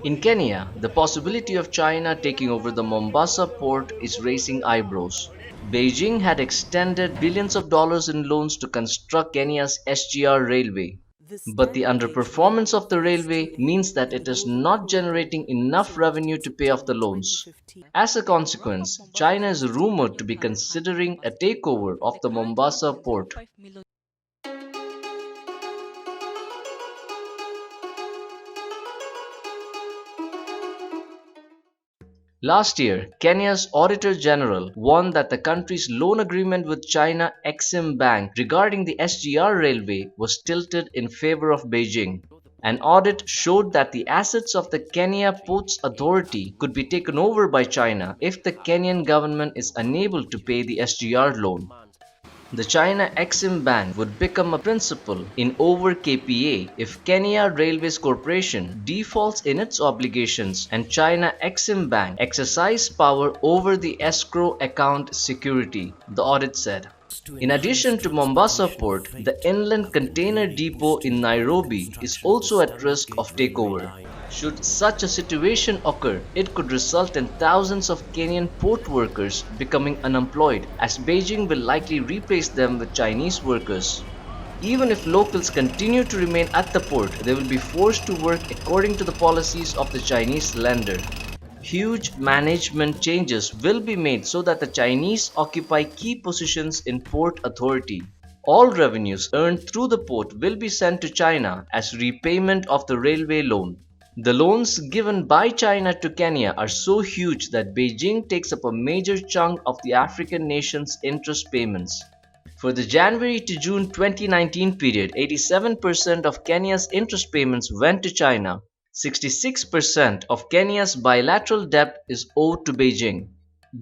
In Kenya, the possibility of China taking over the Mombasa port is raising eyebrows. Beijing had extended billions of dollars in loans to construct Kenya's SGR railway. But the underperformance of the railway means that it is not generating enough revenue to pay off the loans. As a consequence, China is rumored to be considering a takeover of the Mombasa port. Last year, Kenya's Auditor General warned that the country's loan agreement with China Exim Bank regarding the SGR railway was tilted in favor of Beijing. An audit showed that the assets of the Kenya Ports Authority could be taken over by China if the Kenyan government is unable to pay the SGR loan. The China Exim Bank would become a principal in over KPA if Kenya Railways Corporation defaults in its obligations and China Exim Bank exercise power over the escrow account security, the audit said. In addition to Mombasa port, the inland container depot in Nairobi is also at risk of takeover. Should such a situation occur, it could result in thousands of Kenyan port workers becoming unemployed, as Beijing will likely replace them with Chinese workers. Even if locals continue to remain at the port, they will be forced to work according to the policies of the Chinese lender. Huge management changes will be made so that the Chinese occupy key positions in Port Authority. All revenues earned through the port will be sent to China as repayment of the railway loan. The loans given by China to Kenya are so huge that Beijing takes up a major chunk of the African nation's interest payments. For the January to June 2019 period, 87% of Kenya's interest payments went to China. 66% of Kenya's bilateral debt is owed to Beijing.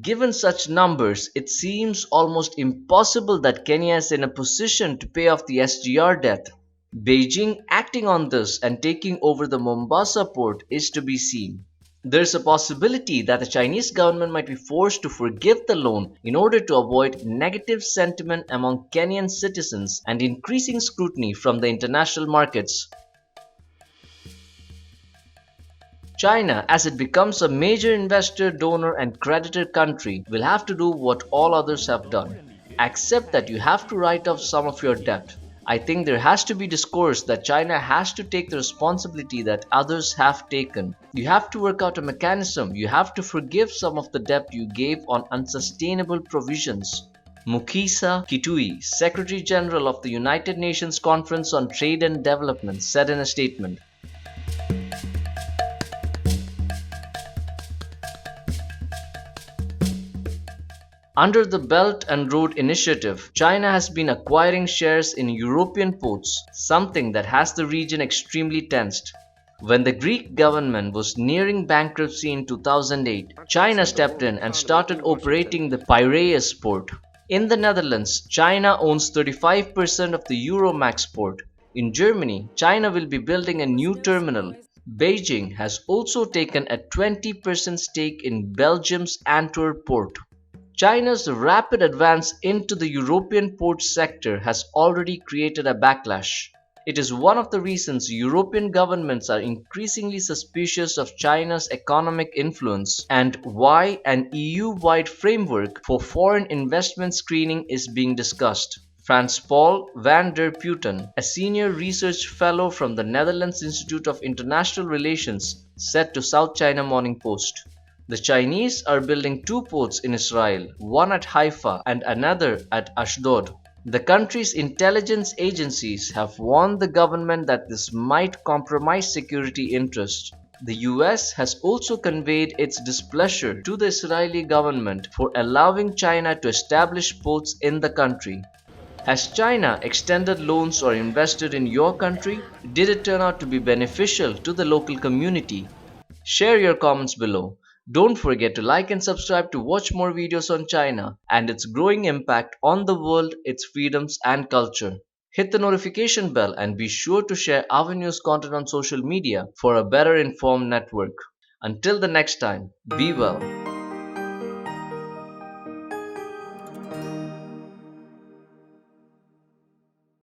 Given such numbers, it seems almost impossible that Kenya is in a position to pay off the SGR debt. Beijing acting on this and taking over the Mombasa port is to be seen. There is a possibility that the Chinese government might be forced to forgive the loan in order to avoid negative sentiment among Kenyan citizens and increasing scrutiny from the international markets. China, as it becomes a major investor, donor, and creditor country, will have to do what all others have done. Accept that you have to write off some of your debt. I think there has to be discourse that China has to take the responsibility that others have taken. You have to work out a mechanism. You have to forgive some of the debt you gave on unsustainable provisions. Mukisa Kitui, Secretary General of the United Nations Conference on Trade and Development, said in a statement. Under the Belt and Road Initiative, China has been acquiring shares in European ports, something that has the region extremely tensed. When the Greek government was nearing bankruptcy in 2008, China stepped in and started operating the Piraeus port. In the Netherlands, China owns 35% of the Euromax port. In Germany, China will be building a new terminal. Beijing has also taken a 20% stake in Belgium's Antwerp port. China's rapid advance into the European port sector has already created a backlash. It is one of the reasons European governments are increasingly suspicious of China's economic influence and why an EU-wide framework for foreign investment screening is being discussed. Frans Paul van der Putten, a senior research fellow from the Netherlands Institute of International Relations, said to South China Morning Post. The Chinese are building two ports in Israel, one at Haifa and another at Ashdod. The country's intelligence agencies have warned the government that this might compromise security interests. The US has also conveyed its displeasure to the Israeli government for allowing China to establish ports in the country. Has China extended loans or invested in your country? Did it turn out to be beneficial to the local community? Share your comments below. Don't forget to like and subscribe to watch more videos on China and its growing impact on the world, its freedoms and culture. Hit the notification bell and be sure to share our news content on social media for a better informed network. Until the next time, be well.